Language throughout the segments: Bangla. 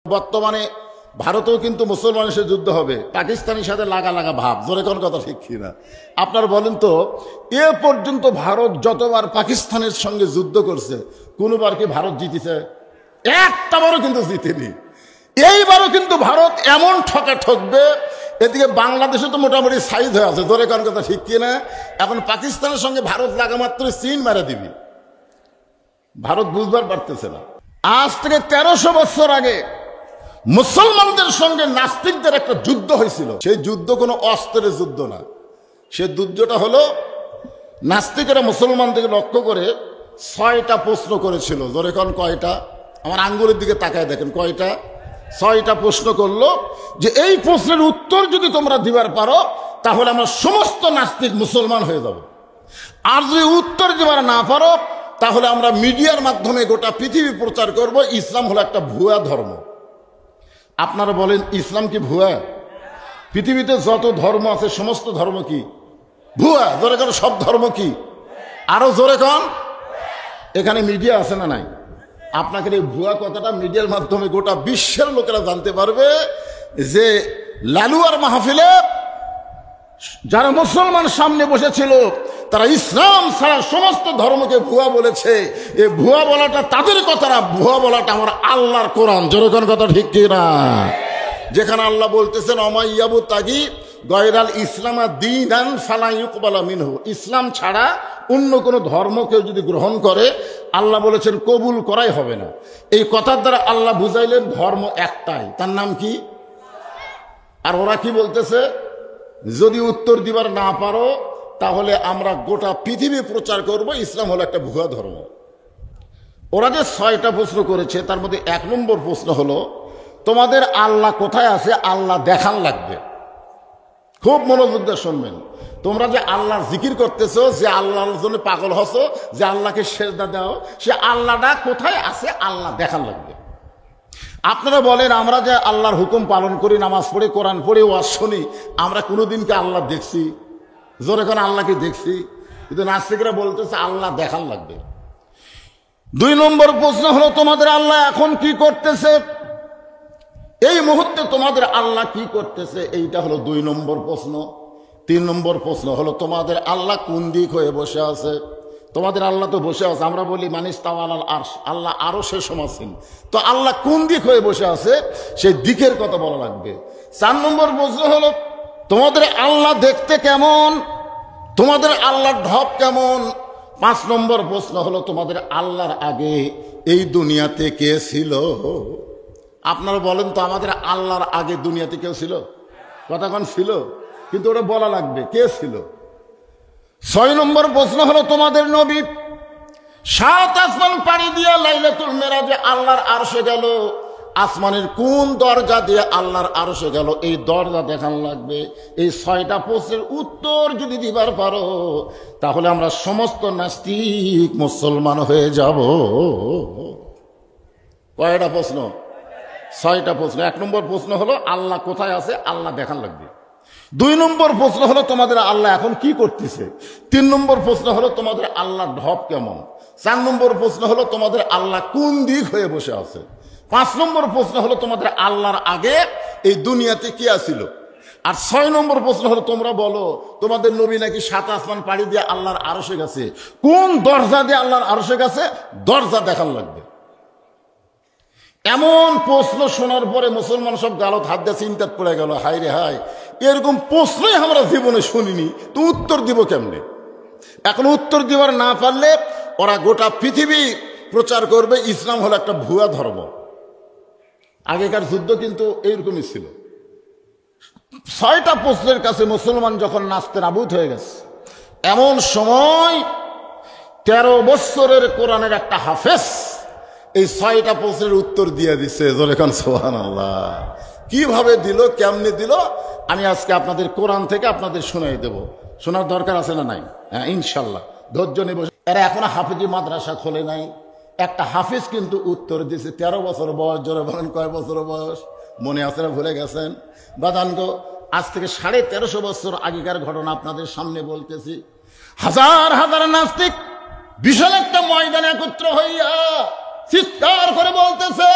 বর্তমানে ভারতেও কিন্তু মুসলমানের সাথে যুদ্ধ হবে, পাকিস্তানের সাথে লাগা লাগা ভাব। জোরে কোন কথা ঠিক কিনা আপনার বলেন তো? এ পর্যন্ত ভারত যতবার পাকিস্তানের সঙ্গে যুদ্ধ করছে, কোনবার কি ভারত জিতেছে? একটাবারও কিন্তু জিতেনি। এইবারও কিন্তু ভারত এমন ঠকা ঠকবে। এদিকে বাংলাদেশে তো মোটামুটি সাইজ হয়ে আছে। জোরে কোন কথা ঠিক কিনা? এখন পাকিস্তানের সঙ্গে ভারত লাগা মাত্র চীন মেরে দিবি। ভারত বুঝবার পারতেছে না। আজ থেকে 1300 বছর আগে মুসলমানদের সঙ্গে নাস্তিকদের একটা যুদ্ধ হয়েছিল। সেই যুদ্ধ কোনো অস্ত্রের যুদ্ধ না। সে যুদ্ধটা হলো নাস্তিকেরা মুসলমানদের লক্ষ্য করে 6টা প্রশ্ন করেছিল। জোরে কোন কয়টা? আমার আঙ্গুলের দিকে তাকায় দেখেন কয়টা। 6টা প্রশ্ন করলো যে এই প্রশ্নের উত্তর যদি তোমরা দিবার পারো তাহলে আমরা সমস্ত নাস্তিক মুসলমান হয়ে যাব, আর যদি উত্তর দিবার না পারো তাহলে আমরা মিডিয়ার মাধ্যমে গোটা পৃথিবী প্রচার করব ইসলাম হলো একটা ভুয়া ধর্ম। আপনারা বলেন ইসলাম কি ভুয়া? পৃথিবীতে যত ধর্ম আছে সমস্ত ধর্ম কি ভুয়া? জোরে কোন সব ধর্ম কি? আরো জোরে কোন। এখানে মিডিয়া আছে না নাই? আপনাকে এই ভুয়া কথাটা মিডিয়ার মাধ্যমে গোটা বিশ্বের লোকেরা জানতে পারবে যে লালুয়ার মাহফিলে যারা মুসলমান সামনে বসেছিল তারা ইসলাম ছাড়া সমস্ত ধর্মকে ভুয়া বলেছে। এই ভুয়া বলাটা তাদের কথা না, ভুয়া বলাটা আমার আল্লাহর কোরআন। যেরকম কথা ঠিক কিনা? যেখানে আল্লাহ বলতেছেন অমাইয়াবু তাগি গয়রাল ইসলামা দীনান ফালা ইউকবালা মিনহু, ইসলাম ছাড়া অন্য কোনো ধর্ম কেউ যদি গ্রহণ করে আল্লাহ বলেছেন কবুল করাই হবে না। এই কথার দ্বারা আল্লাহ বুঝাইলেন ধর্ম একটাই, তার নাম কি? আর ওরা কি বলতেছে? যদি উত্তর দিবার না পারো তাহলে আমরা গোটা পৃথিবী প্রচার করব ইসলাম হলো একটা ভুয়া ধর্ম। ওরা যে 6টা প্রশ্ন করেছে তার মধ্যে 1 নম্বর প্রশ্ন হলো তোমাদের আল্লাহ কোথায় আছে আল্লাহ দেখান লাগবে। খুব মনোযোগ দিয়ে শুনবেন। তোমরা যে আল্লাহর জিকির করতেছো, যে আল্লাহর জন্য পাগল হছো, যে আল্লাহকে সেজদা দাও, সে আল্লাহটা কোথায় আছে আল্লাহ দেখান লাগবে। আপনারা বলেন আমরা যে আল্লাহর হুকুম পালন করি, নামাজ পড়ি, কোরআন পড়ি, ওয়াজ শুনি, আমরা কোনোদিনকে আল্লাহ দেখছি? জোরে কোন আল্লাহকে দেখছি? কিন্তু নাস্তিকরা বলতেছে আল্লাহ দেখান লাগবে। 2 নম্বর প্রশ্ন হলো তোমাদের আল্লাহ এখন কি করতেছে, এই মুহূর্তে তোমাদের আল্লাহ কি করতেছে, এইটা হলো 2 নম্বর প্রশ্ন। 3 নম্বর প্রশ্ন হলো তোমাদের আল্লাহ কোন দিক হয়ে বসে আছে। তোমাদের আল্লাহ তো বসে আছে, আমরা বলি মানিস তাওয়ালাল আরশ, আল্লাহ আরো সে সমাসীন, তো আল্লাহ কোন দিক হয়ে বসে আছে সেই দিকের কথা বলা লাগবে। 4 নম্বর প্রশ্ন হলো তোমাদের আল্লাহ দেখতে কেমন, তোমাদের আল্লাহর ঢপ কেমন। 5 নম্বর প্রশ্ন হলো তোমাদের আল্লাহর আগে এই দুনিয়াতে কে ছিল। আপনারা বলেন তো আমাদের আল্লাহর আগে দুনিয়াতে কেউ ছিল? কতক্ষণ ছিল? কিন্তু ওরা বলা লাগবে কে ছিল। 6 নম্বর প্রশ্ন হলো তোমাদের নবী 7 আসমান পাড়ি দিয়ে লাইলাতুল মেরাজে আল্লাহর আরশে গেল, আসমানের কোন দরজা দিয়ে আল্লাহর আরশে গেল এই দরজা দেখান লাগবে। এই 6টা প্রশ্নের উত্তর যদি দিবার পারো তাহলে আমরা সমস্ত নাস্তিক মুসলমান হয়ে যাব। কয়টা প্রশ্ন? 6টা প্রশ্ন। 1 নম্বর প্রশ্ন হলো আল্লাহ কোথায় আছে আল্লাহ দেখান লাগবে। 2 নম্বর প্রশ্ন হলো তোমাদের আল্লাহ এখন কি করতেছে। 3 নম্বর প্রশ্ন হলো তোমাদের আল্লাহর ঢপ কেমন। 4 নম্বর প্রশ্ন হলো তোমাদের আল্লাহ কোন দিক হয়ে বসে আছে। 5 নম্বর প্রশ্ন হলো তোমাদের আল্লাহর আগে এই দুনিয়াতে কি আছিল। আর 6 নম্বর প্রশ্ন হলো তোমরা বলো তোমাদের নবী নাকি 7 আসমান পাড়ি দিয়ে আল্লাহর আরশে গেছে, কোন দরজা দিয়ে আল্লাহর আরশে গেছে দরজা দেখান লাগবে। এমন প্রশ্ন শোনার পরে মুসলমান সব গালত হাত দিয়ে চিন্তাত পড়ে গেল, হায় রে হায়, এরকম প্রশ্নই আমরা জীবনে শুনিনি, তো উত্তর দিব কেমনে। এখন উত্তর দিবার না পারলে ওরা গোটা পৃথিবী প্রচার করবে ইসলাম হলো একটা ভুয়া ধর্ম। আগেকার যুদ্ধ কিন্তু এইরকমই ছিল। 6টা প্রশ্নের কাছে মুসলমান যখন নাস্তে নাবুদ হয়ে গেছে, এমন সময় 13 বছরের কোরআনের একটা হাফেজ এই 6টা প্রশ্নের উত্তর দিয়ে দিচ্ছে। যখন সুবহানাল্লাহ, কিভাবে দিল, কেমনে দিল, আমি আজকে আপনাদের কোরআন থেকে আপনাদের শোনাই দেব। শোনার দরকার আছে না নাই? হ্যাঁ ইনশাল্লাহ, ধৈর্য নেব। এরা এখনো হাফেজি মাদ্রাসা খোলে নাই। একটা হাফেজ কিন্তু উত্তর দিয়েছে। 13 বছর বয়স। জোরে বলেন কয় বছর বয়স? মনে আছে না ভুলে গেছেন? বাদানগো আজ থেকে 1350 বছর আগেকার ঘটনা আপনাদের সামনে বলতেছি। হাজার হাজার নাস্তিক বিশাল একটা ময়দানে একত্র হইয়া চিৎকার করে বলতেছে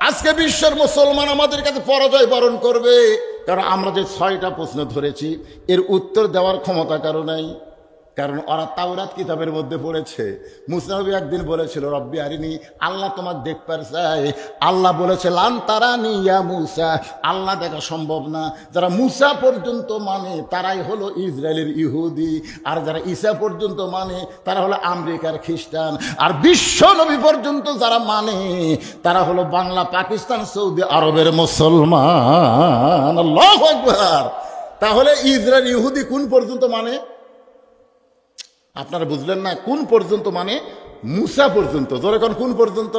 আজকে বিশ্বের মুসলমান আমাদের কাছে পরাজয় বরণ করবে, কারণ আমরা যে 6টা প্রশ্ন ধরেছি এর উত্তর দেওয়ার ক্ষমতা কারো নাই। কারণ ওরা তাওরাত কিতাবের মধ্যে পড়েছে। মুসা নবী একদিন বলেছিল, রব্বি আরিনি, আল্লাহ তোমার দেখতে চাই। আল্লাহ বলেছে লান তারানি ইয়া মুসা, আল্লাহ দেখা সম্ভব না। যারা মুসা পর্যন্ত মানে তারাই হলো ইসরায়েলের ইহুদি, আর যারা ঈসা পর্যন্ত মানে তারা হলো আমেরিকার খ্রিস্টান, আর বিশ্ব নবী পর্যন্ত যারা মানে তারা হলো বাংলা, পাকিস্তান, সৌদি আরবের মুসলমান। আল্লাহু আকবার। তাহলে ইসরায়েল ইহুদি কোন পর্যন্ত মানে? আপনারা বুঝলেন না? কোন পর্যন্ত মানে? মুসা পর্যন্ত। জোরে কোন কোন পর্যন্ত?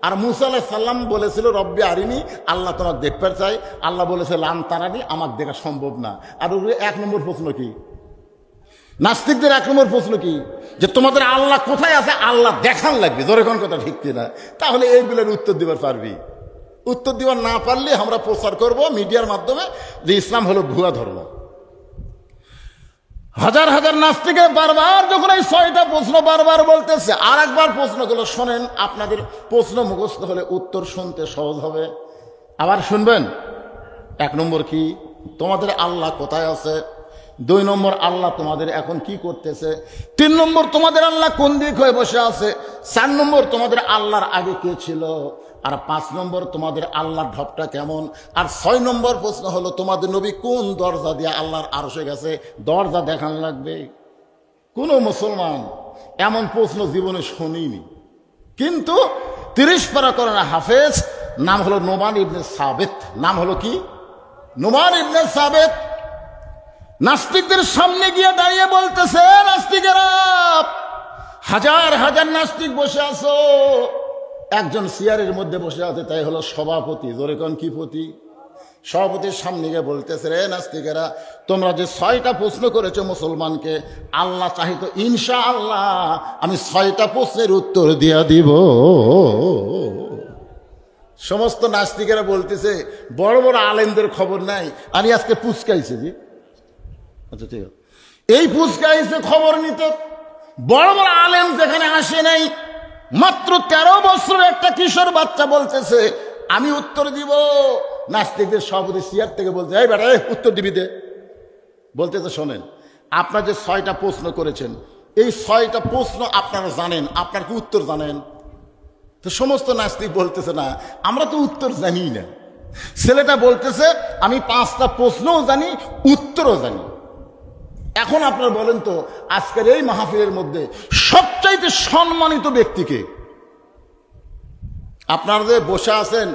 আর মুসা আলাইহিস সালাম বলেছিল রব্বি আরিনি, আল্লাহ তোমার দেখতে চাই। আল্লাহ বলেছে লান তারানি, আমার দেখা সম্ভব না। আর ওগুলো 1 নম্বর প্রশ্ন কি? নাস্তিকদের 1 নম্বর প্রশ্ন কি? যে তোমাদের আল্লাহ কোথায় আছে, আল্লাহ দেখান লাগবে। জোরে কোন কথা ঠিক কিনা? তাহলে এইগুলোর উত্তর দিবার পারবি? উত্তর দিবার না পারলে আমরা প্রচার করব মিডিয়ার মাধ্যমে যে ইসলাম হলো ভুয়া ধর্ম। হাজার হাজার নাস্তিকে বারবার যখন এই 6টা প্রশ্ন বারবার বলতেছে, আর একবার প্রশ্নগুলো শোনেন। আপনাদের প্রশ্ন মুখস্থ হলে উত্তর শুনতে সহজ হবে। আবার শুনবেন। 1 নম্বর কি? তোমাদের আল্লাহ কোথায় আছে? 2 নম্বর, আল্লাহ তোমাদের এখন কি করতেছে? 3 নম্বর, তোমাদের আল্লাহ কোন দিক হয়ে বসে আছে? 4 নম্বর, তোমাদের আল্লাহর আগে কে ছিল? আর 5 নম্বর, তোমাদের আল্লাহর ঢপটা কেমন? আর 6 নম্বর প্রশ্ন হলো তোমাদের নবী কোন দরজা দিয়ে আল্লাহর আরশে গেছে? দরজা দেখান লাগবে। কোন মুসলমান এমন প্রশ্ন জীবনে শুনিনি। কিন্তু 30 পারা করেন হাফেজ, নাম হলো নোমান ইবনে সাবেত। নাম হলো কি? নোমান ইবনে সাবেত। নাস্তিকদের সামনে গিয়ে দাঁড়িয়ে বলতেছে, নাস্তিকেরা, হাজার হাজার নাস্তিক বসে আছো, একজন চেয়ারের মধ্যে বসে আছে, তাই হলো সভাপতি। জোরে কোন কি পতি? সভাপতির সামনে গিয়ে বলতেছে, রে নাস্তিকেরা, তোমরা যে 6টা প্রশ্ন করেছো মুসলমানকে, আল্লাহ চাহিত ইনশাআল্লাহ আমি 6টা প্রশ্নের উত্তর দিয়া দিব। সমস্ত নাস্তিকেরা বলতেছে, বড় বড় আলেমদের খবর নাই, আমি আজকে পুচকাইছি। জি আচ্ছা ঠিক আছে, এই পুচকাইছে খবর নিতে। বড় বড় আলেম যেখানে আসে নাই, মাত্র 13 বছরের একটা কিশোর বাচ্চা বলতেছে আমি উত্তর দিব। নাস্তিকদের সভাপতি চেয়ার থেকে বলতে, এই বেটা উত্তর দিবি দে। বলতেছে, শোনেন, আপনারা যে 6টা প্রশ্ন করেছেন, এই 6টা প্রশ্ন আপনারা জানেন, আপনার কি উত্তর জানেন? তো সমস্ত নাস্তিক বলতেছে, না আমরা তো উত্তর জানি না। ছেলেটা বলতেছে, আমি 5টা প্রশ্নও জানি, উত্তরও জানি। এখন আপনারা বলেন তো, আজকের এই মাহফিলের মধ্যে সবচাইতে সম্মানিত ব্যক্তিকে? আপনারা যে বসে আছেন,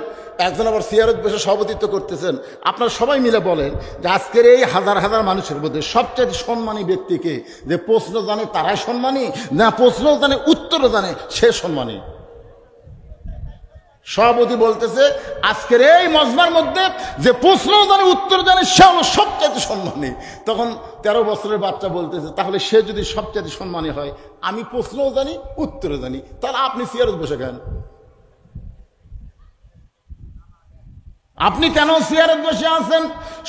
একজন আবার চেয়ারত বসে সভাপতিত্ব করতেছেন, আপনারা সবাই মিলে বলেন যে আজকের এই হাজার হাজার মানুষের মধ্যে সবচাইতে সম্মানী ব্যক্তিকে? যে প্রশ্ন জানে তারাই সম্মানী, না প্রশ্ন জানে উত্তরও জানে সে সম্মানী? সভাপতি বলতেছে, আজকের এই মজমার মধ্যে যে প্রশ্ন জানে উত্তর জানে সে হলো সবচাইতে সম্মানী। তখন 13 বছরের বাচ্চা বলতেছে, তাহলে সে যদি সবচাইতে সম্মানী হয়, আমি প্রশ্নও জানি উত্তরও জানি, তাহলে আপনি চেয়ারে বসে কেন? আপনি কেন চেয়ারে বসে আছেন?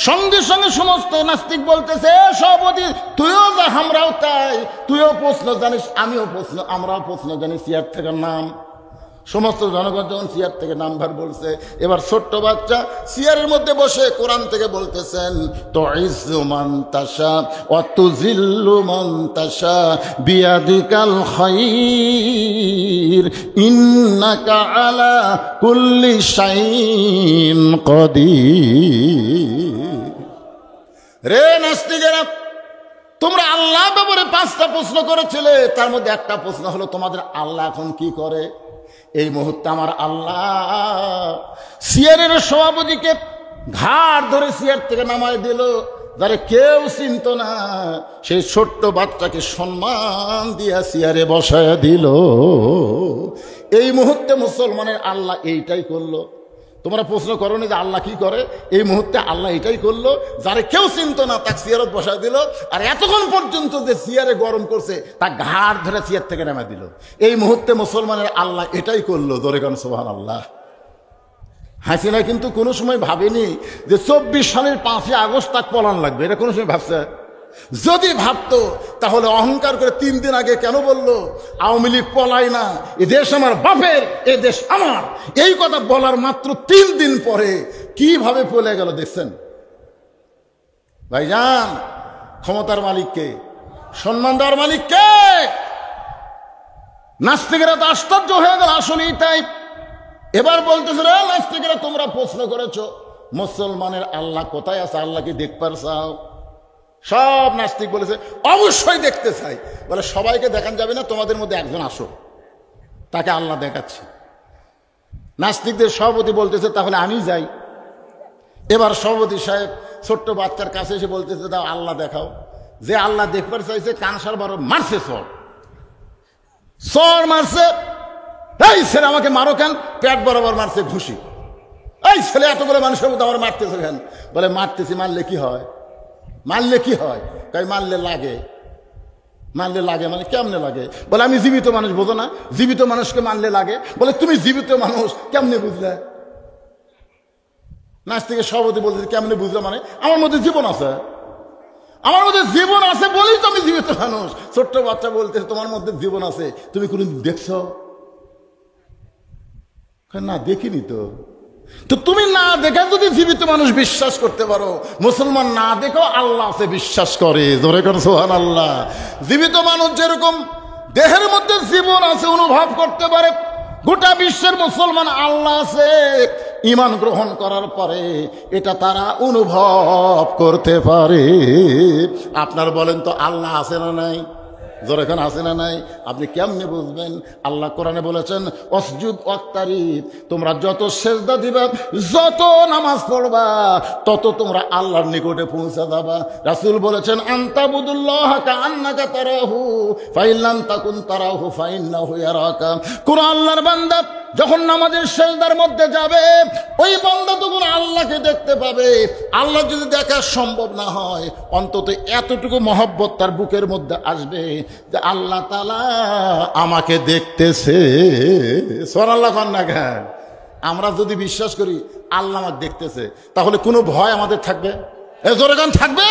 সঙ্গে সঙ্গে সমস্ত নাস্তিক বলতেছে, সভাপতি তুইও যা, আমরাও তাই, তুইও প্রশ্ন জানিস, আমিও প্রশ্ন, আমরাও প্রশ্ন জানি, চেয়ার থেকে নাম। সমস্ত জনগণ যখন চেয়ার থেকে নামবার বলছে, এবার ছোট্ট বাচ্চা চেয়ারের মধ্যে বসে কোরআন থেকে বলতেছেন, তুইজ্জু মান তাশা ওয়া তুযিল্লু মান তাশা বিয়াদিকাল খায়র ইন্নাকা আলা কুল্লি শাইইন কাদির। রে নাস্তিকেরা, তোমরা আল্লাহ ব্যাপারে 5টা প্রশ্ন করেছিলে, তার মধ্যে একটা প্রশ্ন হলো তোমাদের আল্লাহ এখন কি করে? এই মুহূর্তে আমার আল্লাহ চেয়ারের সভাপতিকে ঘাড় ধরে চেয়ার থেকে নামায় দিল, যারা কেউ চিনত না, সেই ছোট্ট বাচ্চাকে সম্মান দিয়া চেয়ারে বসায় দিল। এই মুহূর্তে মুসলমানের আল্লাহ এইটাই করলো। তোমরা প্রশ্ন করো না যে আল্লাহ কি করে? এই মুহূর্তে আল্লাহ এটাই করলো, যারা কেউ চিনত না তাকে চেয়ারত বসায় দিল, আর এতক্ষণ পর্যন্ত যে চেয়ারে গরম করছে তা ঘাড় ধরে চেয়ার থেকে নামা দিল। এই মুহূর্তে মুসলমানের আল্লাহ এটাই করলো। জোরে কান সুবহানাল্লাহ। হাসিনা কিন্তু কোনো সময় ভাবেনি যে 24 সালের 5ই আগস্ট তাক পলান লাগবে, এটা কোনো সময় ভাবছে? যদি ভাবতো তাহলে অহংকার করে 3 দিন আগে কেন বললো আওয়ামী লীগ পলায় না, এ দেশ আমার বাপের, এ দেশ আমার, এই কথা বলার মাত্র 3 দিন পরে কিভাবে পলে গেল দেখছেন? ভাইজান, ক্ষমতার মালিককে, সম্মান দেওয়ার মালিককে। নাস্তিকেরা তো আশ্চর্য হয়ে গেল, আসলেই তাই। এবার বলতেছে, নাস্তিকেরা তোমরা প্রশ্ন করেছো মুসলমানের আল্লাহ কোথায় আছে, আল্লাহ কি দেখতে চাও? সব নাস্তিক বলেছে অবশ্যই দেখতে চাই। বলে সবাইকে দেখান যাবে না, তোমাদের মধ্যে একজন আসো, তাকে আল্লাহ দেখাচ্ছে। নাস্তিকদের সভাপতি বলতেছে তাহলে আমি যাই। এবার সভাপতি সাহেব ছোট্ট বাচ্চার কাছে এসে বলতেছে দাও আল্লাহ দেখাও। যে আল্লাহ দেখবার চাইছে কানসার বারো মারছে, চর মারছে। এই ছেলে আমাকে মারো কেন? পেট বরাবর মারছে ঘুষি। এই ছেলে এতগুলো মানুষের মধ্যে আমার মারতেছে কেন? বলে মারতেছি, মারলে কি হয়? মারলে কি হয়? তাই মারলে লাগে। মারলে লাগে মানে কেমনে লাগে? বলে আমি জীবিত মানুষ, বোঝো না? জীবিত মানুষকে মারলে লাগে। বলে তুমি জীবিত মানুষ কেমনে বুঝলে? নাস্তিকের সভাপতি বলতে কেমনে বুঝলে মানে আমার মধ্যে জীবন আছে, আমার মধ্যে জীবন আছে বলেই তো আমি জীবিত মানুষ। ছোট্ট বাচ্চা বলতে তোমার মধ্যে জীবন আছে, তুমি কোনদিন দেখছো? না দেখিনি তো। তো তুমি না দেখে যদি জীবিত মানুষ বিশ্বাস করতে পারো, মুসলমান না দেখো আল্লাহ আছে বিশ্বাস করে, জোরে করে সুবহানাল্লাহ। জীবিত মানুষ যেরকম দেহের মধ্যে জীবন আছে অনুভব করতে পারে, গোটা বিশ্বের মুসলমান আল্লাহ আছে ঈমান গ্রহণ করার পরে এটা তারা অনুভব করতে পারে। আপনার বলেন তো আল্লাহ আছে না নাই? জোরে এখন আছে না নাই? আপনি কেমনে বুঝবেন? আল্লাহ কোরআনে বলেছেন অসজুদ ওয়াক্তারিব, তোমরা যত সেজদা দিবা, যত নামাজ পড়বা, তত তোমরা আল্লাহর নিকটে পৌঁছে যাবা। রাসূল বলেছেন আনতাবুদুল্লাহ কাআন্নাকা তারাহু ফাইন লাম তাকুন তারাহু ফাইন্নাহু ইয়ারাকা। কোন আল্লাহর বান্দা যখন নামাজের সেজদার মধ্যে যাবে, ওই বান্দা তখন আল্লাহকে দেখতে পাবে। আল্লাহ যদি দেখা সম্ভব না হয়, অন্তত এতটুকু মহব্বত তার বুকের মধ্যে আসবে যে আল্লাহ তাআলা আমাকে দেখতেছে। সুবহানাল্লাহ কন্যা গান। আমরা যদি বিশ্বাস করি আল্লাহ আমাকে দেখতেছে, তাহলে কোনো ভয় আমাদের থাকবে? এ জোরে গান থাকবে?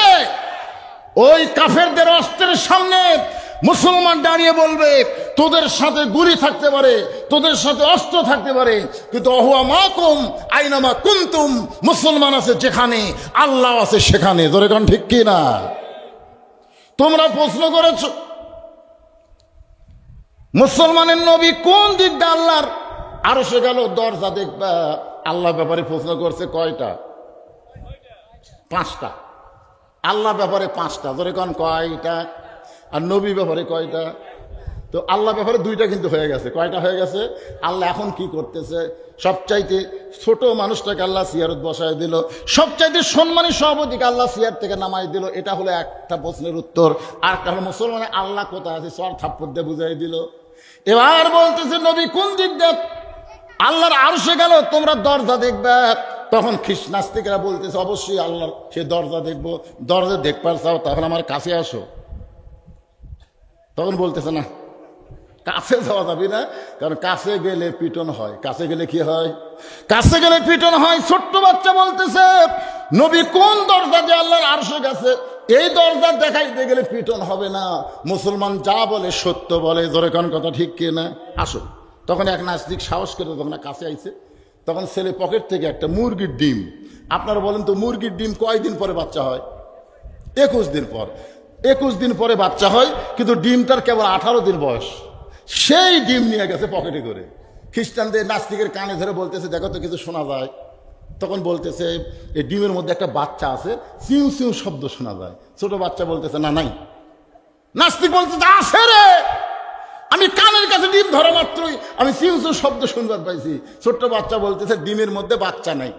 ওই কাফেরদের অস্ত্রের সামনে মুসলমান দাঁড়িয়ে বলবে তোদের সাথে গুলি থাকতে পারে, তোদের সাথে অস্ত্র থাকতে পারে, কিন্তু অহুয়া মাকুম আইনামা কুনতুম, মুসলমান আছে যেখানে আল্লাহ আছে সেখানে। জোরে গান ঠিক কি না? তোমরা প্রশ্ন করেছ মুসলমানের নবী কোন দিক দিয়ে আল্লাহর আরশে গেল দরজা দেখবা। আল্লাহ ব্যাপারে প্রশ্ন করছে কয়টা? 5টা। আল্লাহ ব্যাপারে 5টা। জোরে কোন কয়টা? আর নবী ব্যাপারে কয়টা? তো আল্লাহ ব্যাপারে 2টা কিন্তু হয়ে গেছে। কয়টা হয়ে গেছে? আল্লাহ এখন কি করতেছে? সবচাইতে ছোট মানুষটাকে আল্লাহ সিয়ারত বসায় দিল, সবচাইতে সম্মানী সভাপতিকে আল্লাহ সিয়ার থেকে নামাই দিল। এটা হলো একটা প্রশ্নের উত্তর। আর একটা হলো মুসলমানের আল্লাহ কোথায় আছে, সর থাপ্পড় দিয়ে বুঝাই দিল। এবার বলতেছে নবী কোন দিক দিয়ে আল্লাহর আরশে গেল, তোমরা দরজা দেখবে। তখন নাস্তিকেরা বলতেছে অবশ্যই আল্লাহর সে দরজা দেখবো। দরজা দেখবার চাও তাহলে আমার কাছে আসো। তখন বলতেছে না, কাছে যাওয়া যাবে না, কারণ কাছে গেলে পিটন হয়। কাছে গেলে কি হয়? কাছে গেলে পিটন হয়। ছোট্ট বাচ্চা বলতেছে নবী কোন দরজা দিয়ে আল্লাহর আরশে গেছে, এই দরজা দেখাইতে গেলে পিটন হবে না। মুসলমান যা বলে সত্য বলে। জোরে কোন কথা ঠিক কি না? আসো। তখন এক নাস্তিক সাহস করে তখন কাছে আইছে। তখন ছেলে পকেট থেকে একটা মুরগির ডিম, আপনারা বলেন তো মুরগির ডিম কয়দিন পরে বাচ্চা হয়? 21 দিন পর। 21 দিন পরে বাচ্চা হয়, কিন্তু ডিমটার কেবল 18 দিন বয়স। সেই ডিম নিয়ে গেছে পকেটে করে। খ্রিস্টানদের নাস্তিকের কানে ধরে বলতেছে দেখো তো কিছু শোনা যায়। তখন বলতেছে এই ডিমের মধ্যে একটা বাচ্চা আছে, চিউ চিউ শব্দ শোনা যায়। ছোট বাচ্চা বলতেছে না নাই। নাস্তিক বলতেছে আছে রে, আমি কানের কাছে ডিম ধরা মাত্রই আমি চিউ চিউ শব্দ শুনবার পাইছি। ছোট্ট বাচ্চা বলতেছে ডিমের মধ্যে বাচ্চা নাই।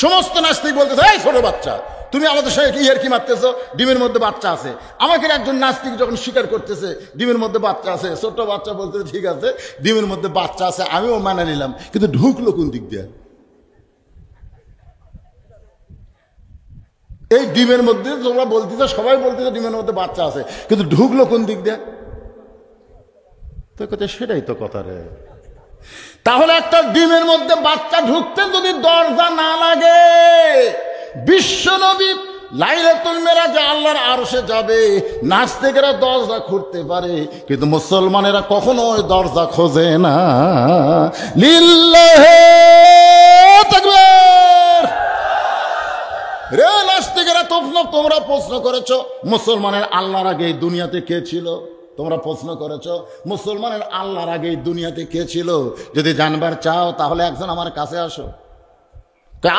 সমস্ত নাস্তিক বলতেছে এই ছোট বাচ্চা তুমি আমাদের সঙ্গে কি এর কি মারতেছো, ডিমের মধ্যে বাচ্চা আছে। আমাকে একজন নাস্তিক যখন স্বীকার করতেছে ডিমের মধ্যে বাচ্চা আছে, ছোট্ট বাচ্চা বলতেছে ঠিক আছে ডিমের মধ্যে বাচ্চা আছে, আমিও মানে নিলাম, কিন্তু ঢুকলো কোন দিক দিয়ে? এই ডিমের মধ্যে তোমরা বলতেছো, সবাই বলতেছে ডিমের মধ্যে বাচ্চা আছে, কিন্তু ঢুকলো কোন দিক দিয়ে? তো কথা সেটাই তো কথা রে। তাহলে একটা ডিমের মধ্যে বাচ্চা ঢুকতে যদি দরজা না লাগে, বিশ্বনবী লাইলাতুল মেরাজে আল্লাহর আরশে যাবে, নাস্তিকেরা দরজা খুঁড়তে পারে, কিন্তু মুসলমানেরা কখনো ওই দরজা খোঁজে না। লিল্লাহি তাকবীর। রে নাস্তিকেরা, তোমরা প্রশ্ন করেছো মুসলমানের আল্লাহর আগে এই দুনিয়াতে কে ছিল? তোমরা প্রশ্ন করেছো মুসলমানের আল্লাহর আগে এই দুনিয়াতে কে ছিল? যদি জানবার চাও তাহলে একজন আমার কাছে আসো।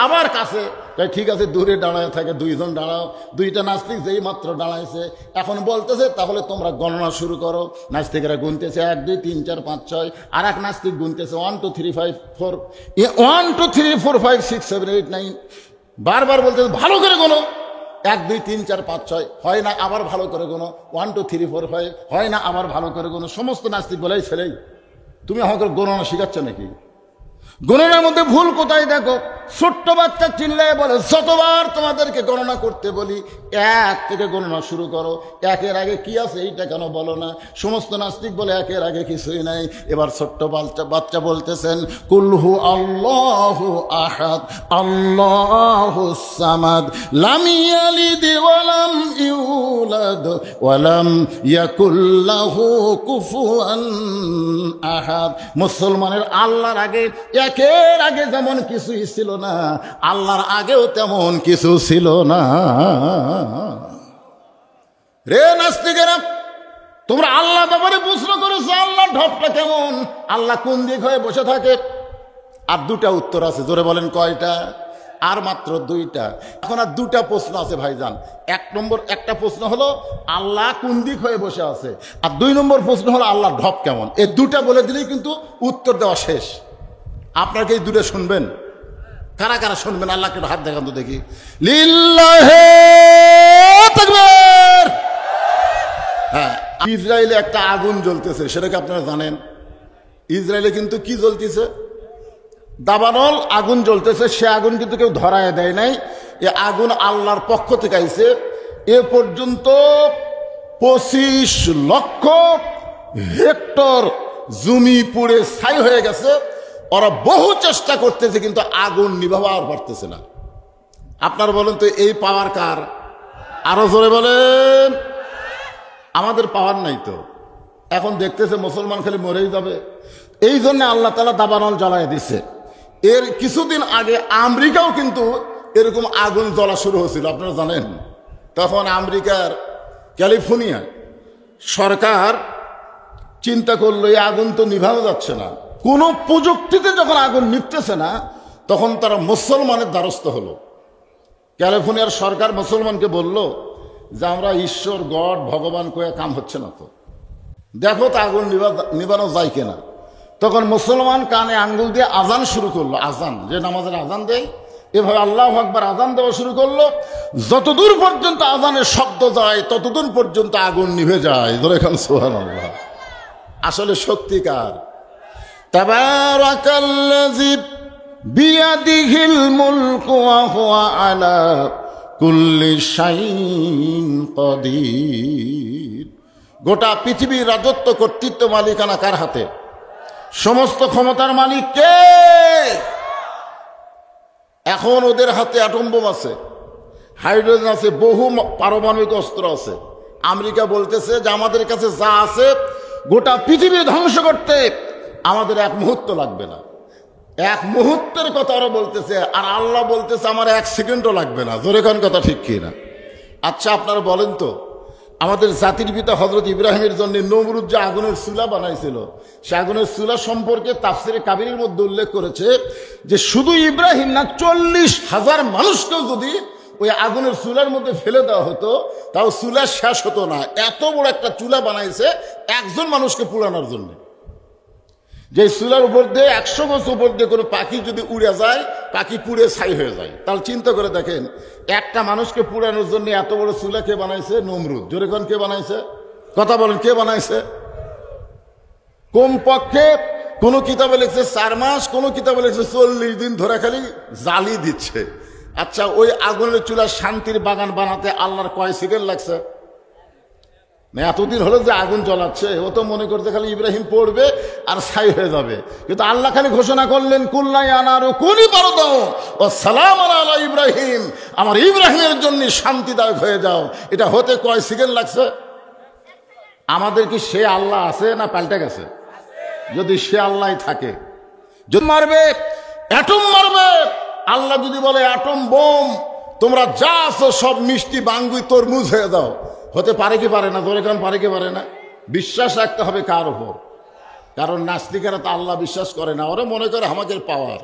আমার কাছে ঠিক আছে, দূরে দাঁড়ায় থাকে, দুইজন দাঁড়াও। দুইটা নাস্তিক যেই মাত্র দাঁড়াইছে, এখন বলতেছে তাহলে তোমরা গণনা শুরু করো। নাস্তিকেরা গুনতেছে 1 2 3 4 5 6, আর এক নাস্তিক গুনতেছে 1 2 3 5 4, 1 2 3 4 5 6 7 8 9, বারবার বলতেছে ভালো করে গোনো, 1 2 3 4 5 6, হয় না আবার ভালো করে গোনো, 1 2 3 4 5, হয় না আবার ভালো করে গোনো। সমস্ত নাস্তিক বলেই ছেলেই তুমি আমাকে গণনা শিখাচ্ছ নাকি? গণনার মধ্যে ভুল কোথায় দেখো? ছোট্ট বাচ্চা চিল্লায় বলে যতবার তোমাদেরকে গণনা করতে বলি 1 থেকে গণনা শুরু করো, 1-এর আগে কি আছে এইটা কেন বলো না? সমস্ত নাস্তিক বলে 1-এর আগে কিছুই নাই। এবার ছোট্ট বাচ্চা বলতেছেন কুলহু আল্লাহু আহাদ আল্লাহুস সামাদ লাম ইয়ালিদ ওয়া লাম ইউলাদ ওয়া লাম ইয়াকুল লাহু কুফুয়ান আহাদ। মুসলমানের আল্লাহর আগে, একের আগে যেমন কিছুই ছিল না, আল্লাহর আগেও তেমন কিছু ছিল না। রে নাস্তিকেরা, তোমরা আল্লাহ ব্যাপারে প্রশ্ন করেছো আল্লাহর ঢপটা কেমন, আল্লাহ কোন দিক হয়ে বসে থাকে? আর 2টা উত্তর আছে, জোরে বলেন কয়টা? আর মাত্র 2টা। এখন আর 2টা প্রশ্ন আছে ভাইজান। 1 নম্বর একটা প্রশ্ন হলো আল্লাহ কোন দিক হয়ে বসে আছে, আর 2 নম্বর প্রশ্ন হলো আল্লাহর ঢপ কেমন। এই 2টা বলে দিলেই কিন্তু উত্তর দেওয়া শেষ। আপনাকে এই 2টা শুনবেন? কারা কারা শুনবেন? আল্লাহকে হাত দেখান তো দেখি। লিল্লাহি তাকবীর। হ্যাঁ, ইসরায়েলে একটা আগুন জ্বলতেছে, সেটা কি আপনারা জানেন? ইসরায়েলে কিন্তু কি জ্বলতেছে? দাবানল আগুন জ্বলতেছে। সে আগুন কিন্তু কেউ ধরায় দেয় নাই, এ আগুন আল্লাহর পক্ষ থেকে আইছে। এ পর্যন্ত 25 লক্ষ হেক্টর জমি পুড়ে ছাই হয়ে গেছে। ওরা বহু চেষ্টা করতেছে কিন্তু আগুন নিভাবার পারতেছে না। আপনার বলেন তো এই পাওয়ার কার? আরো জোরে বলেন। আমাদের পাওয়ার নাই তো। এখন দেখতেছে মুসলমান খালি মরেই যাবে, এই জন্য আল্লাহ তাআলা দাবানল জ্বালায় দিছে। এর কিছুদিন আগে আমেরিকাও কিন্তু এরকম আগুন জ্বলা শুরু হয়েছিল, আপনারা জানেন। তখন আমেরিকার ক্যালিফোর্নিয়া সরকার চিন্তা করলো এই আগুন তো নিভানো যাচ্ছে না, কোন প্রযুক্তিতে যখন আগুন নিভতেছে না, তখন তারা মুসলমানের দ্বারস্থ হলো। ক্যালিফোর্নিয়ার সরকার মুসলমানকে বলল যে আমরা ঈশ্বর গড ভগবান কয়ে কাম হচ্ছে না, তো দেখো তো আগুন নিভানো যায় কিনা। তখন মুসলমান কানে আঙ্গুল দিয়ে আজান শুরু করলো। আজান, যে নামাজের আজান দেয়, এভাবে আল্লাহু আকবার আজান দেওয়া শুরু করলো। যতদূর পর্যন্ত আজানের শব্দ যায় ততদূর পর্যন্ত আগুন নিভে যায়। ধরে এখন সুবহানাল্লাহ। আসলে সত্যিকার। তাবারাকাল্লাযী বিয়াদিহিল মুলকু ওয়া হুয়া আলা কুল্লি শাইইন কাদির। গোটা পৃথিবীর রাজত্ব কর্তৃত্ব মালিকানা কার হাতে? সমস্ত ক্ষমতার মালিক কে? এখন ওদের হাতে অ্যাটম বোম আছে, হাইড্রোজেন আছে, বহু পারমাণবিক অস্ত্র আছে। আমেরিকা বলতেছে যে আমাদের কাছে যা আছে গোটা পৃথিবী ধ্বংস করতে আমাদের 1 মুহূর্ত লাগবে না। 1 মুহূর্তের কথা ওরা বলতেছে, আর আল্লাহ বলতেছে আমার 1 সেকেন্ডও লাগবে না। জোরে কোন কথা ঠিক কি না? আচ্ছা আপনারা বলেন তো, আমাদের জাতির পিতা হযরত ইব্রাহিমের জন্য নমরুদ যে আগুনের চুলা বানাইছিল, সে আগুনের চুলা সম্পর্কে তাফসিরে কাবীরের মধ্যে উল্লেখ করেছে যে শুধু ইব্রাহিম না 40,000 মানুষকেও যদি ওই আগুনের চুলার মধ্যে ফেলে দেওয়া হতো তাও চুলা শেষ হতো না। এত বড় একটা চুলা বানাইছে একজন মানুষকে পুরানোর জন্য। যে চুলার উপর দিয়ে 100 গজ উপর দিয়ে কোনো পাখি যদি উড়ে যায়, পাখি পুড়ে ছাই হয়ে যায়। তাহলে চিন্তা করে দেখেন, একটা মানুষকে পুরানোর জন্য এত বড় চুলা কে বানাইছে? নমরুদ। জোরে কোন কে বানাইছে? কথা বলেন, কে বানাইছে? কমপক্ষে কোন কিতাবে লিখছে 4 মাস, কোন কিতাবে লিখছে 40 দিন ধরে খালি জ্বালি দিচ্ছে। আচ্ছা ওই আগুনের চুলা শান্তির বাগান বানাতে আল্লাহর কয় সেকেন্ড লাগছে? না এতদিন হলো যে আগুন জ্বলাচ্ছে, ও তো মনে করছে খালি ইব্রাহিম পড়বে আর ছাই হয়ে যাবে। কিন্তু আল্লাহ খালি ঘোষণা করলেন কুল্লা ইয়া নারু কুনি বারদাও ওয়া সালামান আলা ইব্রাহিম, আমার ইব্রাহিমের জন্য শান্তিদায়ক হয়ে যাও। এটা হতে কয় সেকেন্ড লাগছে? আমাদের কি সে আল্লাহ আছে না পাল্টে গেছে? যদি সে আল্লাহ থাকে, যদি মারবে অ্যাটম মারবে, আল্লাহ যদি বলে অ্যাটম বোম তোমরা যা আছো সব মিষ্টি বাঙ্গুই তরমুজ হয়ে দাও, হতে পারে কি পারে না? ধরে কারণ পারে কি পারে না? বিশ্বাস রাখতে হবে কার উপর? কারণ নাস্তিকেরা তো আল্লাহ বিশ্বাস করে না, ওরা মনে করে আমাদের পাওয়ার।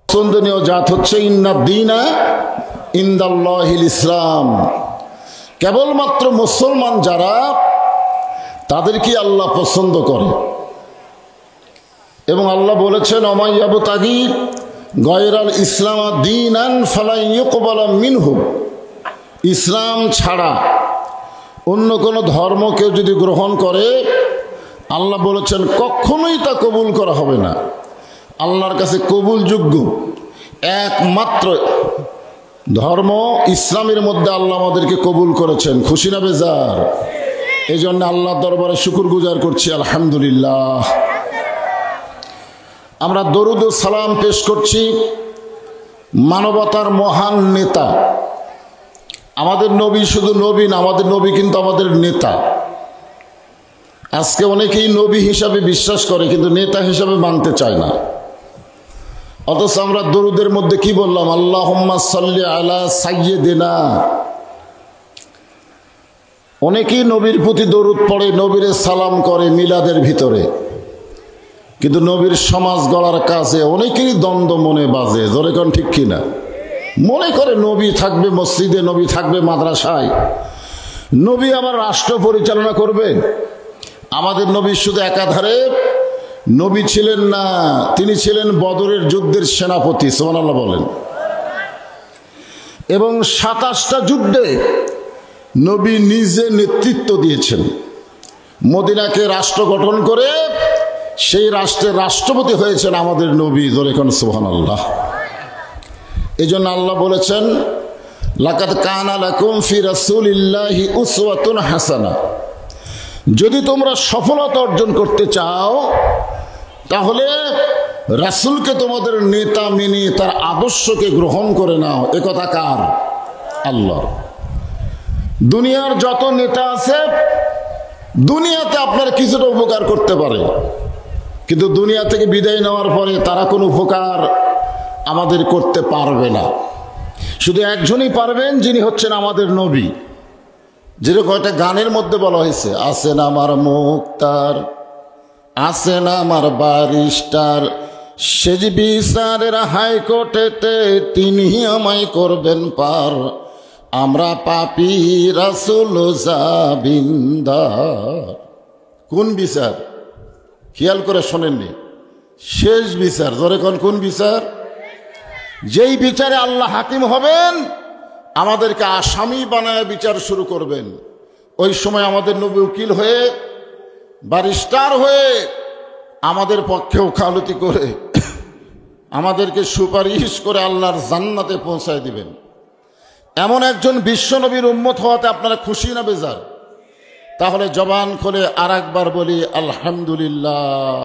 পছন্দনীয় জাত হচ্ছে ইন্না দীনা ইনদাল্লাহিল ইসলাম, কেবলমাত্র মুসলমান যারা তাদেরকে আল্লাহ পছন্দ করে। এবং আল্লাহ বলেছেন অমাইয়াবতাগি গয়রাল ইসলাম দীনান ফালা ইউকবালা মিনহু, ইসলাম ছাড়া অন্য কোনো ধর্ম কেউ যদি গ্রহণ করে আল্লাহ বলেছেন কখনোই তা কবুল করা হবে না। আল্লাহর কাছে কবুলযোগ্য একমাত্র ধর্ম ইসলামের মধ্যে আল্লাহ আমাদেরকে কবুল করেছেন। খুশি না বেজার? এই জন্য আল্লাহর দরবারে শুকর গুজার করছি, আলহামদুলিল্লাহ। আমরা দরুদ ও সালাম পেশ করছি মানবতার মহান নেতা, আমাদের নবী। শুধু নবী না, আমাদের নবী কিন্তু আমাদের নেতা। আজকে অনেকেই নবী হিসাবে বিশ্বাস করে কিন্তু নেতা হিসাবে মানতে চায় না। অথচ আমরা দরুদের মধ্যে কি বললাম? আল্লাহুম্মা সাল্লি আলা সাইয়্যিদিনা। অনেকেই নবীর প্রতি দরুদ পড়ে, নবীরে সালাম করে মিলাদের ভিতরে, কিন্তু নবীর সমাজ গড়ার কাজে অনেকেরই দ্বন্দ্ব মনে বাজে। জোরে কোন ঠিক কিনা? মনে করে নবী থাকবে মসজিদে, নবী থাকবে মাদ্রাসায়, নবী আবার রাষ্ট্র পরিচালনা করবে। আমাদের নবী শুধু একাধারে নবী ছিলেন না, তিনি ছিলেন বদরের যুদ্ধের সেনাপতি, সুবহানাল্লাহ বলেন। এবং 27টা যুদ্ধে নবী নিজে নেতৃত্ব দিয়েছেন। মদিনাকে রাষ্ট্র গঠন করে সেই রাষ্ট্রের রাষ্ট্রপতি হয়েছেন আমাদের নবী। জোরে কোন সুবহানাল্লাহ। এই জন্য আল্লাহ বলেছেন লাকাদ কানা লাকুম ফি রাসূলিল্লাহি উসওয়াতুন হাসানা। যদি তোমরা সফলতা অর্জন করতে চাও তাহলে রাসূলকে তোমাদের নেতা মেনে তার আদর্শকে গ্রহণ করে নাও। এ কথা কার? আল্লাহর। দুনিয়ার যত নেতা আছে দুনিয়াতে আপনার কিছুটা উপকার করতে পারে, কিন্তু দুনিয়া থেকে বিদায় নেওয়ার পরে তারা কোনো উপকার আমাদের করতে পারবে না। শুধু একজনই পারবেন, যিনি হচ্ছেন আমাদের নবী। যেরকম একটা গানের মধ্যে বলা হয়েছে, আসেন আমার মুক্তার, আসেন আমার ব্যারিস্টার, সেজ বিচারের হাইকোর্টেতে তিনি আমায় করবেন পার, আমরা পাপী রাসূল জাবিন্দার। কোন বিচার? খেয়াল করে শোনেননি? শেষ বিচার। জোরে কোন বিচার? যেই বিচারে আল্লাহ হাকিম হবেন, আমাদেরকে আসামি বানায় বিচার শুরু করবেন। ওই সময় আমাদের নবী উকিল হয়ে, ব্যারিস্টার হয়ে আমাদের পক্ষে ওকালতি করে আমাদেরকে সুপারিশ করে আল্লাহর জান্নাতে পৌঁছায় দিবেন। এমন একজন বিশ্বনবীর উম্মত হওয়াতে আপনারা খুশি না বেজার? তাহলে জবান খুলে আর একবার বলি আলহামদুলিল্লাহ।